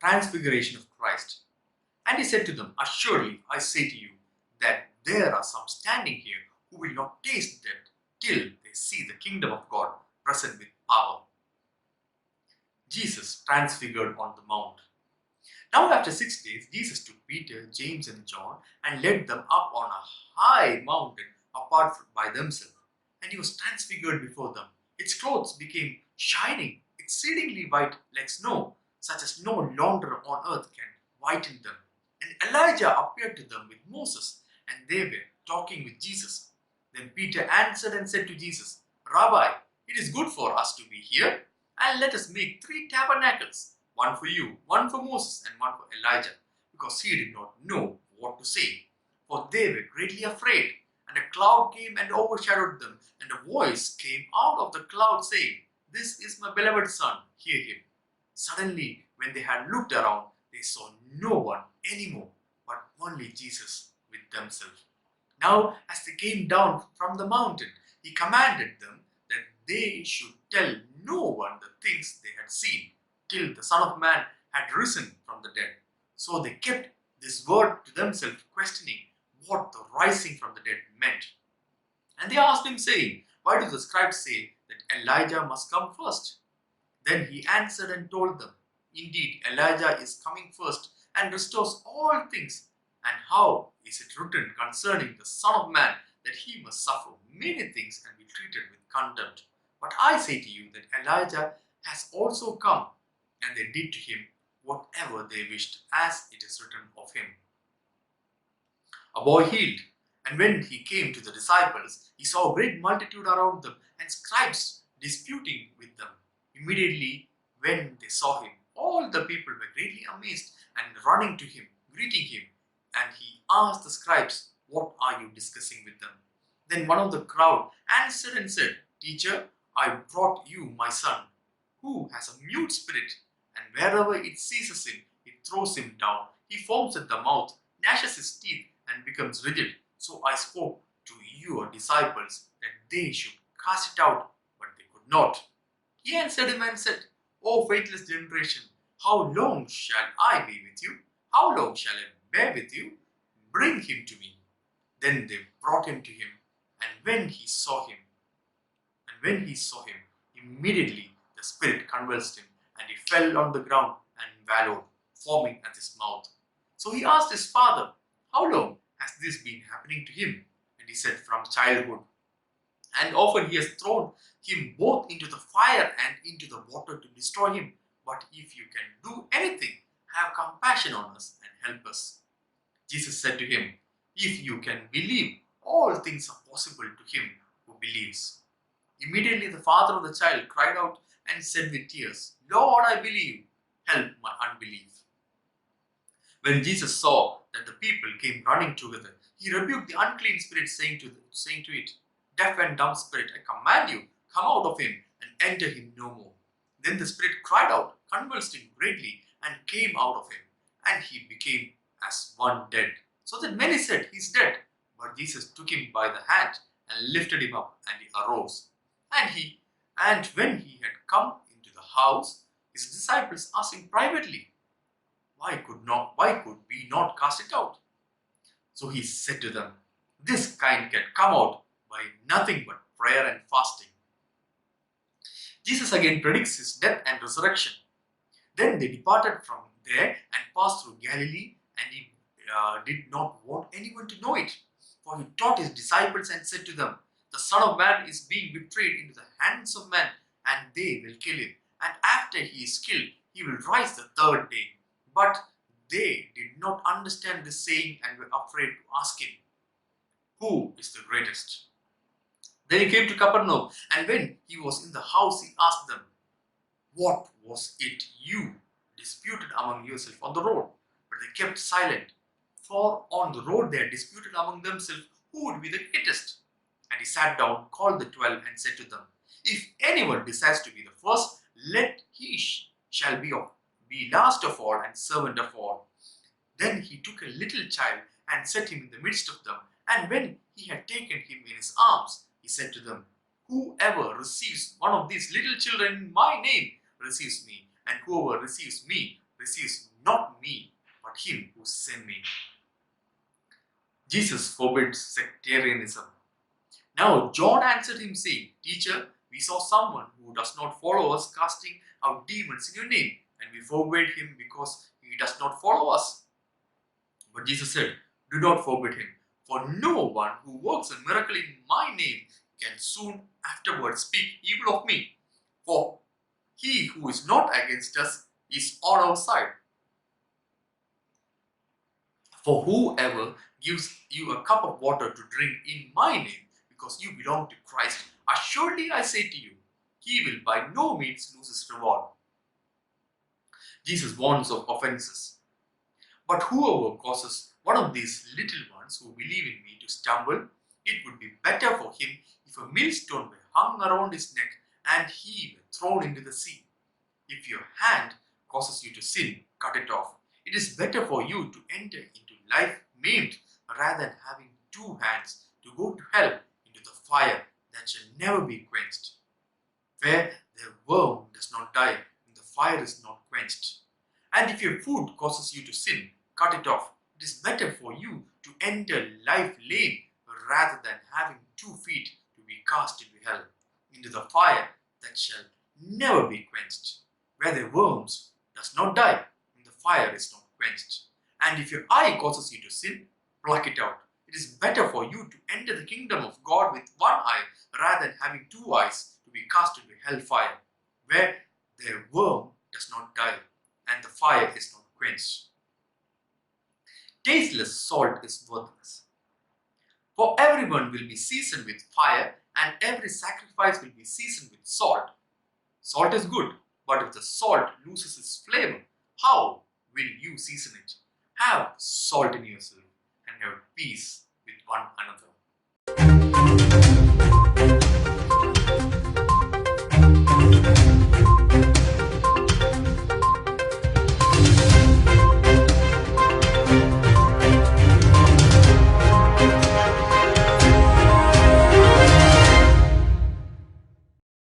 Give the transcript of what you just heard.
Transfiguration of Christ. And he said to them, Assuredly, I say to you, that there are some standing here who will not taste death till they see the kingdom of God present with power. Jesus transfigured on the mount. Now after 6 days, Jesus took Peter, James and John and led them up on a high mountain apart by themselves. And he was transfigured before them. His clothes became shining, exceedingly white like snow, such as no launderer on earth can whiten them. And Elijah appeared to them with Moses, and they were talking with Jesus. Then Peter answered and said to Jesus, Rabbi, it is good for us to be here, and let us make 3 tabernacles, one for you, one for Moses, and one for Elijah, because he did not know what to say. For they were greatly afraid. And a cloud came and overshadowed them, and a voice came out of the cloud saying, This is my beloved Son, hear him. Suddenly, when they had looked around, they saw no one anymore, but only Jesus with themselves. Now, as they came down from the mountain, he commanded them that they should tell no one the things they had seen, till the Son of Man had risen from the dead. So they kept this word to themselves, questioning what the rising from the dead meant. And they asked him, saying, Why do the scribes say that Elijah must come first? Then he answered and told them, Indeed, Elijah is coming first and restores all things. And how is it written concerning the Son of Man that he must suffer many things and be treated with contempt? But I say to you that Elijah has also come, and they did to him whatever they wished, as it is written of him. A boy healed, and when he came to the disciples, he saw a great multitude around them, and scribes disputing with them. Immediately, when they saw him, all the people were greatly amazed and running to him, greeting him. And he asked the scribes, What are you discussing with them? Then one of the crowd answered and said, Teacher, I brought you my son, who has a mute spirit, and wherever it seizes him, it throws him down. He foams at the mouth, gnashes his teeth, and becomes rigid. So I spoke to your disciples that they should cast it out, but they could not. He answered him and said, O faithless generation, how long shall I be with you? How long shall I bear with you? Bring him to me. Then they brought him to him, and when he saw him, immediately the spirit convulsed him, and he fell on the ground and wallowed, foaming at his mouth. So he asked his father, How long has this been happening to him? And he said, From childhood. And often he has thrown him both into the fire and into the water to destroy him. But if you can do anything, have compassion on us and help us. Jesus said to him, If you can believe, all things are possible to him who believes. Immediately the father of the child cried out and said with tears, Lord, I believe, help my unbelief. When Jesus saw that the people came running together, he rebuked the unclean spirit, saying to it, Deaf and dumb spirit, I command you, come out of him and enter him no more. Then the spirit cried out, convulsed him greatly, and came out of him, and he became as one dead. So that many said, He is dead. But Jesus took him by the hand and lifted him up, and he arose. And when he had come into the house, his disciples asked him privately, Why could we not cast it out? So he said to them, This kind can come out by nothing but prayer and fasting. Jesus again predicts his death and resurrection. Then they departed from there and passed through Galilee, and he did not want anyone to know it. For he taught his disciples and said to them, The Son of Man is being betrayed into the hands of men, and they will kill him. And after he is killed, he will rise the third day. But they did not understand this saying and were afraid to ask him, Who is the greatest? Then he came to Capernaum, and when he was in the house, he asked them, What was it you disputed among yourselves on the road? But they kept silent, for on the road they had disputed among themselves who would be the greatest. And he sat down, called the 12, and said to them, If anyone desires to be the first, let he shall be last of all and servant of all. Then he took a little child and set him in the midst of them. And when he had taken him in his arms, he said to them, Whoever receives one of these little children in my name receives me, and whoever receives me not me, but him who sent me. Jesus forbids sectarianism. Now John answered him, saying, Teacher, we saw someone who does not follow us casting out demons in your name, and we forbade him because he does not follow us. But Jesus said, Do not forbid him, for no one who works a miracle in my name can soon afterwards speak evil of me. For he who is not against us is on our side. For whoever gives you a cup of water to drink in my name, because you belong to Christ, assuredly I say to you, he will by no means lose his reward. Jesus warns of offenses. But whoever causes one of these little ones who believe in me to stumble, it would be better for him if a millstone were hung around his neck and he were thrown into the sea. If your hand causes you to sin, cut it off. It is better for you to enter into life maimed rather than having two hands to go to hell into the fire that shall never be quenched, where the worm does not die and the fire is not quenched. And if your foot causes you to sin, cut it off. It is better for you to enter life lame rather than having 2 feet to be cast into hell, into the fire that shall never be quenched, where the worms does not die and the fire is not quenched. And if your eye causes you to sin, pluck it out. It is better for you to enter the kingdom of God with one eye rather than having 2 eyes to be cast into hellfire, where the worm does not die and the fire is not quenched. Tasteless salt is worthless. For everyone will be seasoned with fire, and every sacrifice will be seasoned with salt. Salt is good, but if the salt loses its flavor, how will you season it? Have salt in yourself and have peace with one another.